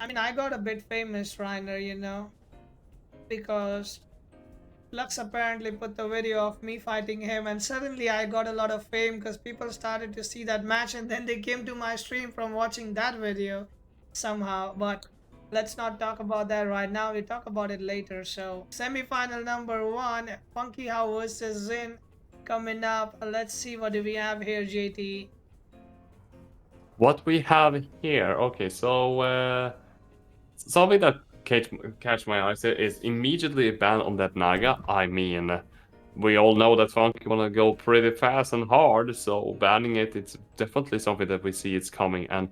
I mean, I got a bit famous, Reiner, you know, because Lux apparently put the video of me fighting him, and suddenly I got a lot of fame because people started to see that match, and then they came to my stream from watching that video somehow. But let's not talk about that right now. We talk about it later. So, semi-final number one, Funkyhao versus Zin coming up. Let's see what do we have here, JT. What we have here, okay, so something that catch my eyes here is immediately a ban on that Naga. I mean, we all know that Funky wanna go pretty fast and hard, so banning it's definitely something that we see it's coming. And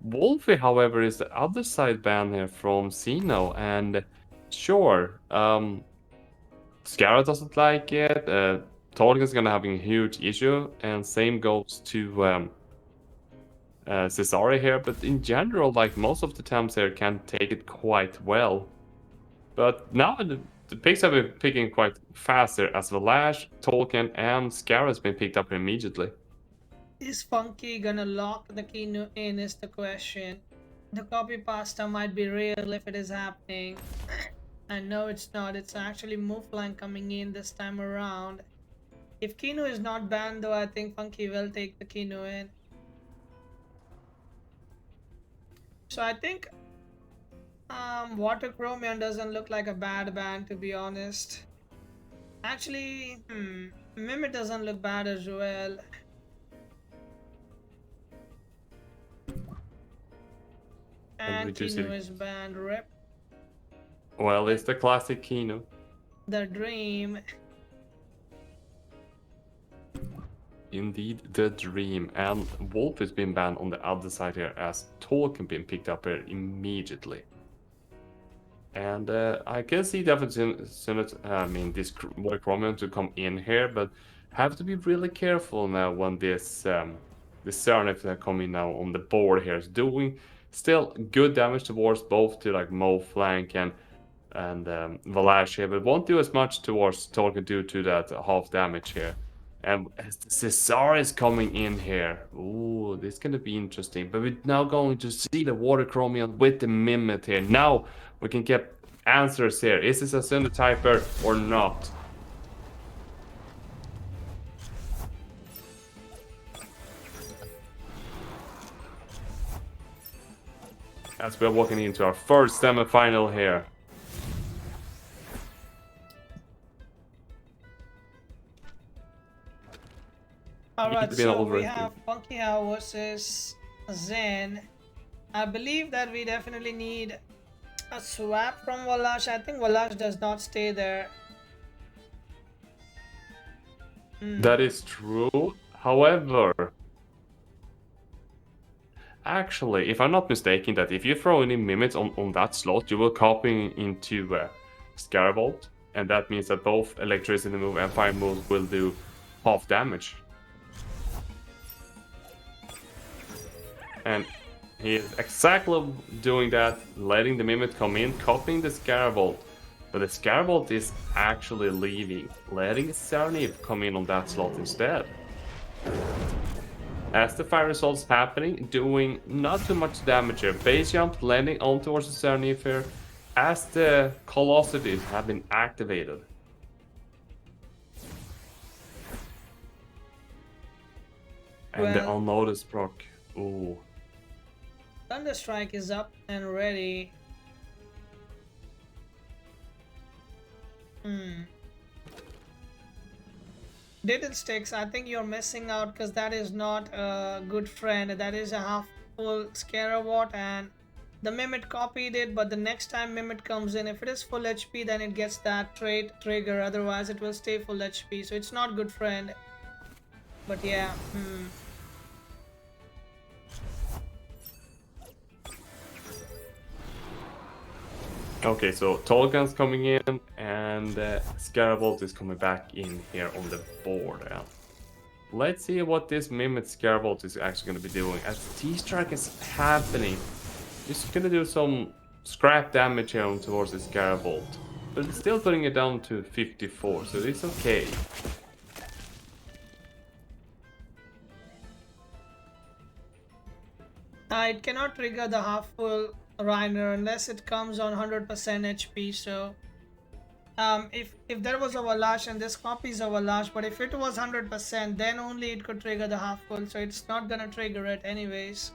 Wolfie, however, is the other side ban here from Xeno, and sure, Scarra doesn't like it. Tolkien's gonna have a huge issue, and same goes to Cesare here, but in general, like most of the times here can take it quite well. But now the picks have been picking quite faster as Valash, Tolkien, and Scar has been picked up immediately. Is Funky gonna lock the Kinu in is the question. The copy pasta might be real if it is happening. And no, it's not. It's actually Muflang coming in this time around. If Kinu is not banned though, I think Funky will take the Kinu in. So I think Water Chromium doesn't look like a bad ban, to be honest. Actually, Mimit doesn't look bad as well. And Kinu is banned. Rip. Well, it's the classic Kino. The dream. Indeed, the dream. And Wolf has been banned on the other side here as Tolkien been picked up here immediately. And I can see definitely this Water Chromium to come in here, but have to be really careful now when this Xineoph that coming now on the board here is doing still good damage towards both to like Mo flank and Valash here, but won't do as much towards Tolkien due to that half damage here. And as Cesar is coming in here, ooh, this is gonna be interesting. But we're now going to see the Water Chromium with the Mimit here. Now we can get answers here. Is this a Syndotyper or not? As we're walking into our first semi-final here. Alright, so we have Funkyhao versus Zen. I believe that we definitely need a swap from Valash. I think Valash does not stay there. That is true. However, actually, if I'm not mistaken, that if you throw any mimics on that slot, you will copy into Scarabolt, and that means that both electricity move and fire moves will do half damage. And he is exactly doing that, letting the Mimit come in, copying the Scarabolt. But the Scarabolt is actually leaving, letting Xineoph come in on that slot instead. As the fire results happening, doing not too much damage here. Base jump landing on towards the Xineoph here, as the Colossities have been activated. And the unnoticed proc. Ooh. Thunderstrike is up and ready. Diddlesticks, I think you're missing out because that is not a good friend. That is a half full Scarawat, and the Mimit copied it, but the next time Mimit comes in, if it is full HP, then it gets that trait trigger. Otherwise, it will stay full HP. So it's not good friend. But yeah, Okay, so Tolkien's coming in, and Scarabolt is coming back in here on the board. Let's see what this Mimit Scarabolt is actually going to be doing. As T-Strike is happening, it's going to do some scrap damage here on towards the Scarabolt. But it's still putting it down to 54, so it's okay. it cannot trigger the half full Reiner unless it comes on 100% HP. So if there was a Valash and this copies a Valash, but if it was 100%, then only it could trigger the half full. So it's not gonna trigger it anyways.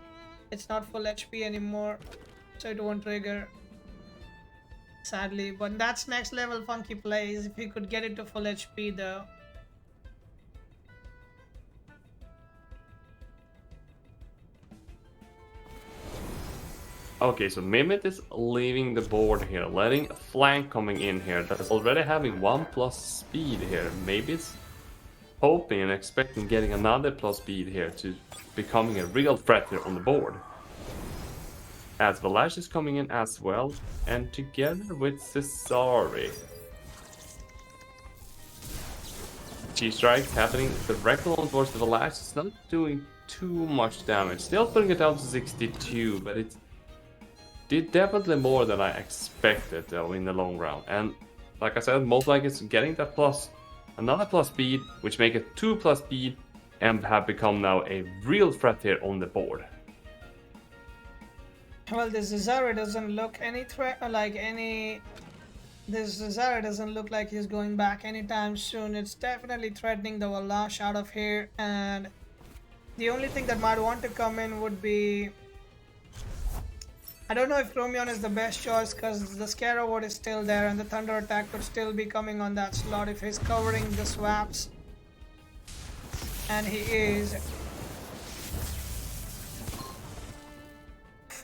It's not full HP anymore, so it won't trigger. Sadly, but that's next level Funky plays. If he could get it to full HP though. Okay, so Mimit is leaving the board here, letting a flank coming in here that's already having 1+ speed here. Maybe it's hoping and expecting getting another plus speed here to becoming a real threat here on the board. As Valash is coming in as well, and together with Cesari. G-strikes happening directly on towards the Valash. It's not doing too much damage. Still putting it down to 62, but it did definitely more than I expected though in the long run. And like I said, most likely it's getting that plus, another plus speed, which make it 2+ speed, and have become now a real threat here on the board. Well, this Cesari doesn't look any threat like any. This Cesari doesn't look like he's going back anytime soon. It's definitely threatening the Valash out of here, and the only thing that might want to come in would be. I don't know if Chromion is the best choice because the Scarab Ward is still there and the Thunder Attack could still be coming on that slot if he's covering the swaps. And he is.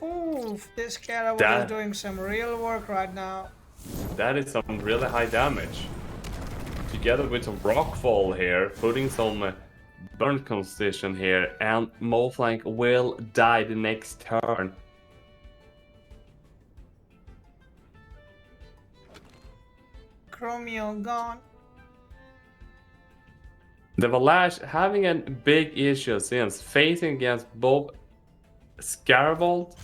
Oof, this Scarab Ward is doing some real work right now. That is some really high damage. Together with some Rockfall here, putting some burn condition here, and Moflank will die the next turn. Chromio gone. The Valash having a big issue since facing against both Scaravolt,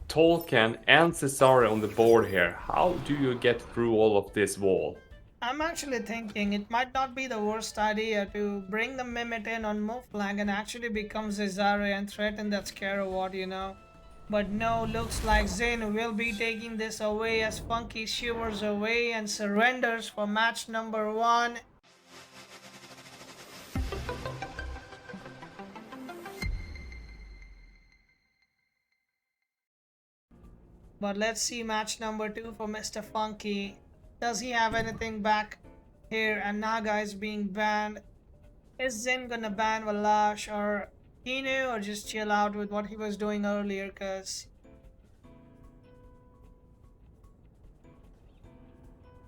Tolkien, and Cesare on the board here. How do you get through all of this wall? I'm actually thinking it might not be the worst idea to bring the Mimit in on Moflank and actually become Cesare and threaten that Scarab, you know. But no, looks like Zin will be taking this away as Funky shivers away and surrenders for match number 1. But let's see match number 2 for Mr. Funky. Does he have anything back here? And Naga is being banned. Is Zin gonna ban Valash or Hinu, or just chill out with what he was doing earlier? Because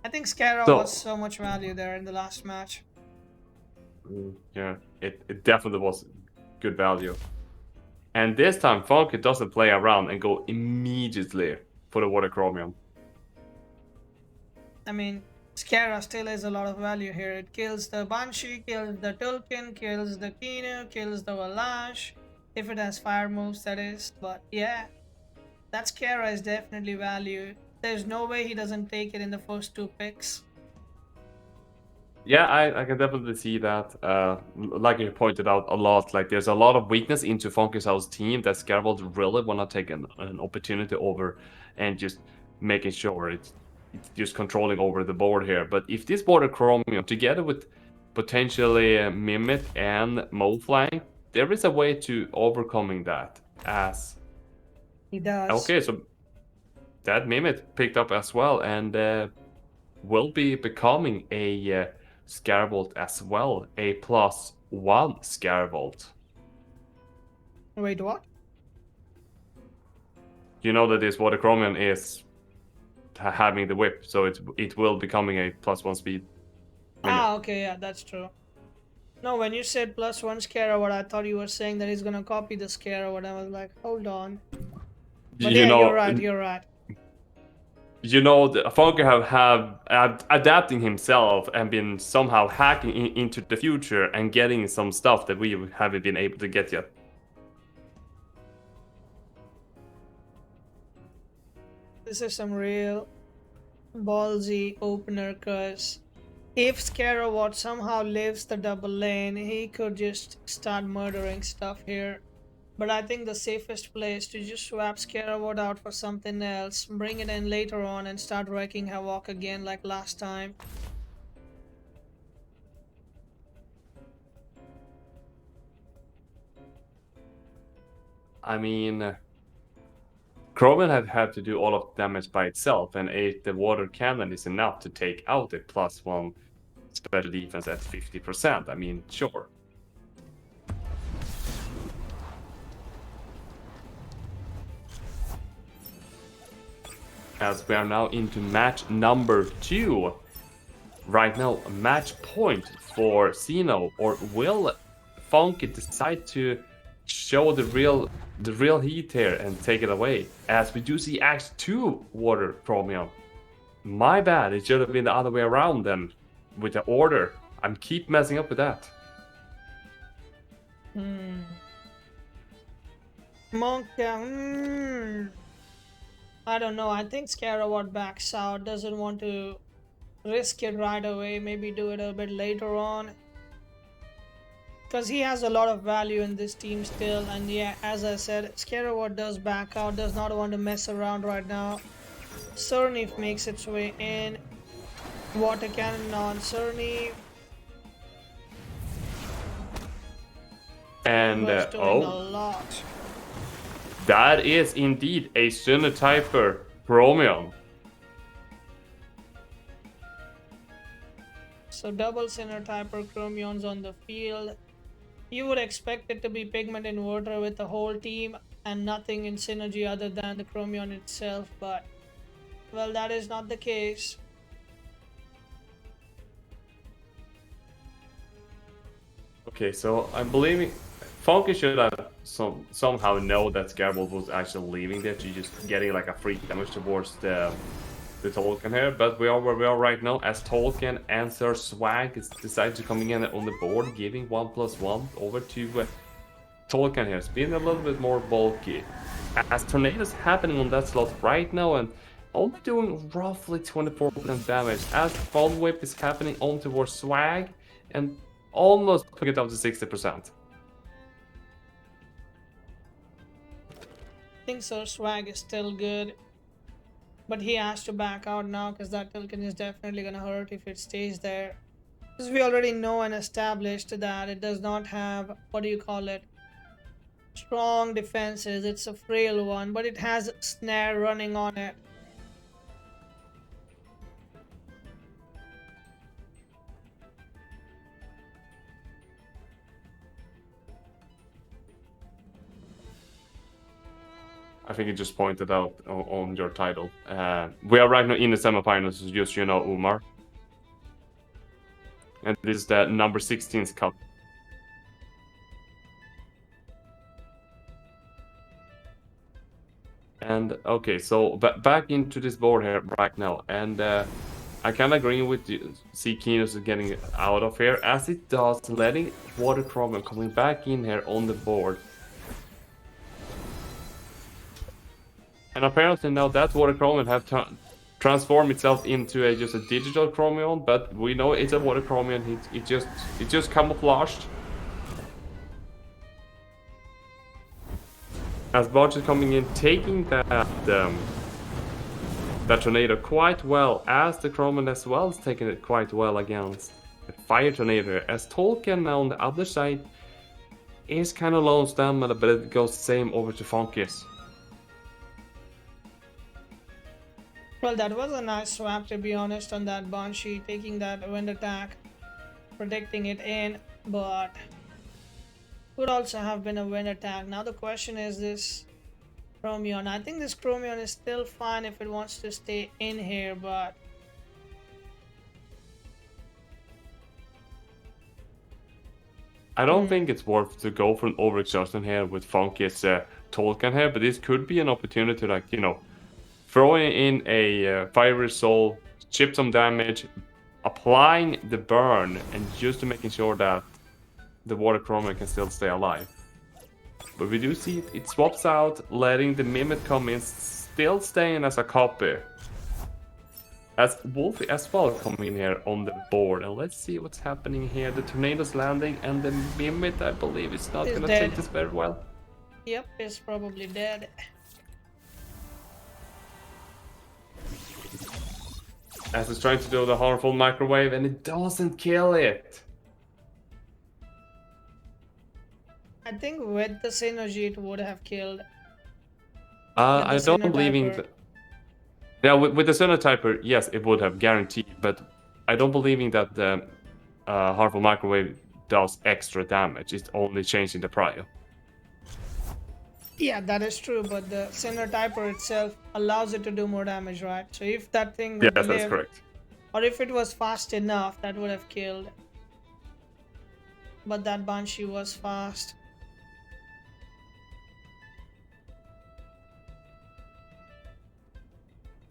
I think Scarab was so much value there in the last match. Yeah, it definitely was good value. And this time, Funky doesn't play around and go immediately for the Water Chromium. I mean, Scarab still has a lot of value here. It kills the Banshee, kills the Tulkin, kills the Kinu, kills the Valash. If it has fire moves, that is. But yeah, that Scarab is definitely value. There's no way he doesn't take it in the first 2 picks. Yeah, I can definitely see that. Like you pointed out a lot, like there's a lot of weakness into Funkyhao's team that Scaravolt really want to take an opportunity over and just making sure it's just controlling over the board here. But if this Water Chromium, together with potentially Mimit and Moflank, there is a way to overcoming that as... He does. Okay, so that Mimit picked up as well and will be becoming a Scaravolt as well, a +1 Scaravolt. Wait, what? You know that this Water Chromium is having the whip, so it will becoming a +1 speed. Ah, okay, yeah, that's true. No, when you said +1 Scaravolt, I thought you were saying that he's gonna copy the Scaravolt. I was like, hold on. But yeah, you're right. You know, Funkyhao have adapting himself and been somehow hacking into the future and getting some stuff that we haven't been able to get yet. This is some real ballsy opener, cause if Scaravolt somehow lives the double lane, he could just start murdering stuff here. But I think the safest play is to just swap Scarabot out for something else, bring it in later on, and start wreaking havoc again like last time. I mean, Chromium had to do all of the damage by itself, and if the water cannon is enough to take out a +1 special defense at 50%, I mean, sure. As we are now into match number 2. Right now, a match point for Xeno, or will Funky decide to show the real heat here and take it away? As we do see Axe 2 Water Chromium. My bad, it should have been the other way around then, with the order. I'm keep messing up with that. Monk, I don't know. I think Scarabot backs out, doesn't want to risk it right away, maybe do it a bit later on. Because he has a lot of value in this team still, and yeah, as I said, Scarabot does back out, does not want to mess around right now. Xineoph makes its way in. Water cannon on Xineoph. And Was doing a lot. That is indeed a Xineoph Chromium. So double Xineoph Chromions on the field. You would expect it to be Pigment Inverter with the whole team and nothing in synergy other than the Chromion itself, but well, that is not the case. Okay, so I'm believing Funky should have somehow know that Scarabot was actually leaving there to just getting like a free damage towards the Tolkien here, but we are where we are right now as Tolkien and Sir Swag is decided to coming in on the board, giving 1+1 over to Tolkien here. It's been a little bit more bulky. As tornadoes happening on that slot right now and only doing roughly 24% damage as Fall Whip is happening on towards Swag and almost putting it up to 60%. I think Sir Swag is still good, but he has to back out now because that Tolkien is definitely gonna hurt if it stays there. Because we already know and established that it does not have, what do you call it, strong defenses. It's a frail one, but it has Snare running on it. I think you just pointed out on your title. We are right now in the semifinals, just you know, Umar. And this is the number 16th cup. And okay, so back into this board here right now, and I kind of agree with you. See Kinos is getting out of here as it does, letting Water Chromium coming back in here on the board. And apparently now that Water Chromium have transformed itself into just a digital Chromium, but we know it's a Water Chromium. It just camouflaged. As Barch is coming in, taking that tornado quite well, as the Chromium as well is taking it quite well against the Fire Tornado. As Tolkien now on the other side is kind of low on stamina, but it goes the same over to Funkies. Well, that was a nice swap, to be honest, on that Banshee, taking that wind attack, protecting it in, but could also have been a wind attack. Now the question is this Chromion. I think this Chromion is still fine if it wants to stay in here, but I don't think it's worth to go for an overexhaustion here with Funky's Tolkien here, but this could be an opportunity to, like, you know, throwing in a Fiery Soul, chip some damage, applying the burn, and just to making sure that the Water Chromium can still stay alive. But we do see it swaps out, letting the Mimic come in, still staying as a copy. As Wolfie as well coming in here on the board, and let's see what's happening here. The Tornado's landing, and the Mimic, I believe, is not going to take this very well. Yep, it's probably dead. As it's trying to do the harmful microwave and it doesn't kill it. I think with the synergy it would have killed. With the I don't believe in Xineoph. yeah, with the Cyanotyper, yes, it would have guaranteed, but I don't believe in that the harmful microwave does extra damage. It's only changing the prio. Yeah, that is true, but the Xineoph itself allows it to do more damage, right? So if that thing would Yes, that's live, correct. or if it was fast enough, that would have killed. But that Banshee was fast.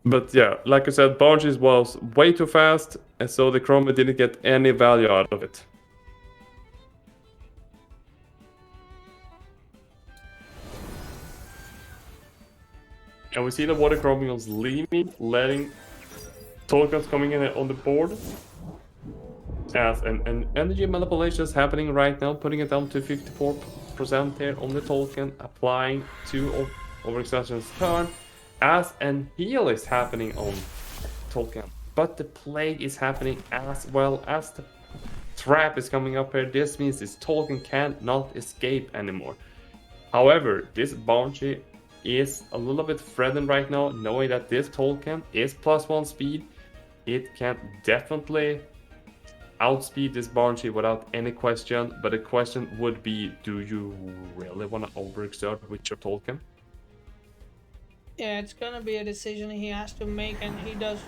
But yeah, like I said, Barges was way too fast, and so the Chroma didn't get any value out of it. And we see the water chromiums leaving, letting tokens coming in on the board. As an energy manipulation is happening right now, putting it down to 54% here on the token, applying to overextension's turn, as an heal is happening on token. But the plague is happening as well as the trap is coming up here. This means this token cannot escape anymore. However, this Banshee is a little bit threatened right now, knowing that this token is +1 speed. It can definitely outspeed this Banshee without any question, but the question would be, do you really want to overexert with your token? Yeah, it's gonna be a decision he has to make, and he does.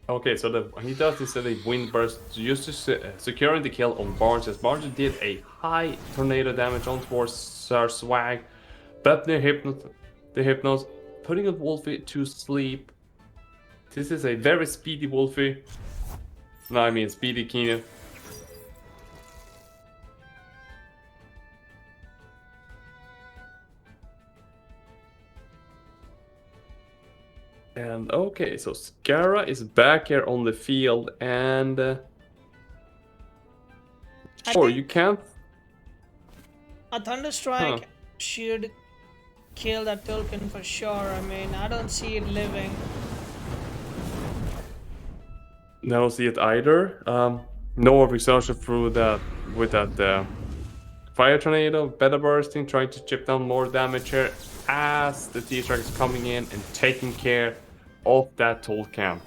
Okay, so he does instead a wind burst just to securing the kill on Barnes, as Barnes did a high tornado damage on towards Sir Swag, but the Hypnos, putting a Wolfie to sleep. This is a very speedy Wolfie. No, I mean speedy Keenan. And okay, so Scara is back here on the field, and sure, you can't. A Thunderstrike should kill that token for sure. I mean, I don't see it living. I don't see it either. No exhaustion through that with that fire tornado, better bursting, trying to chip down more damage here as the T-Track is coming in and taking care of that toll camp.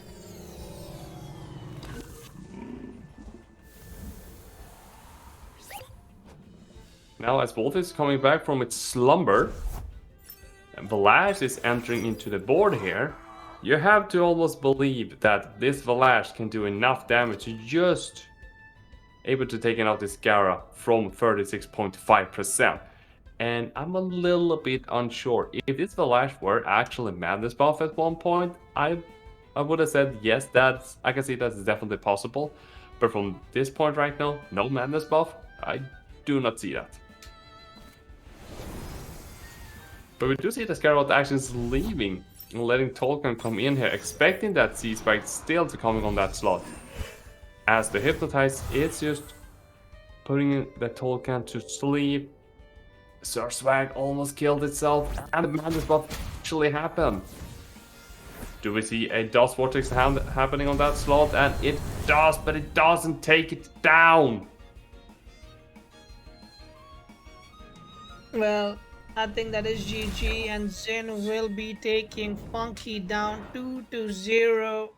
Now, as Wolf is coming back from its slumber, and Valash is entering into the board here, you have to almost believe that this Valash can do enough damage to just able to take out this Gara from 36.5%. And I'm a little bit unsure. If this Valash were actually Madness buff at one point, I would have said yes, I can see that's definitely possible. But from this point right now, no Madness buff, I do not see that. But we do see the Scarlet actually is leaving and letting Tolkien come in here, expecting that C-Spike still to coming on that slot. As the Hypnotize is just putting the Tolkien to sleep. Sir Swag almost killed itself, and the Madness buff actually happened. Do we see a Dust Vortex happening on that slot? And it does, but it doesn't take it down. Well, I think that is GG, and Zen will be taking Funky down 2-0.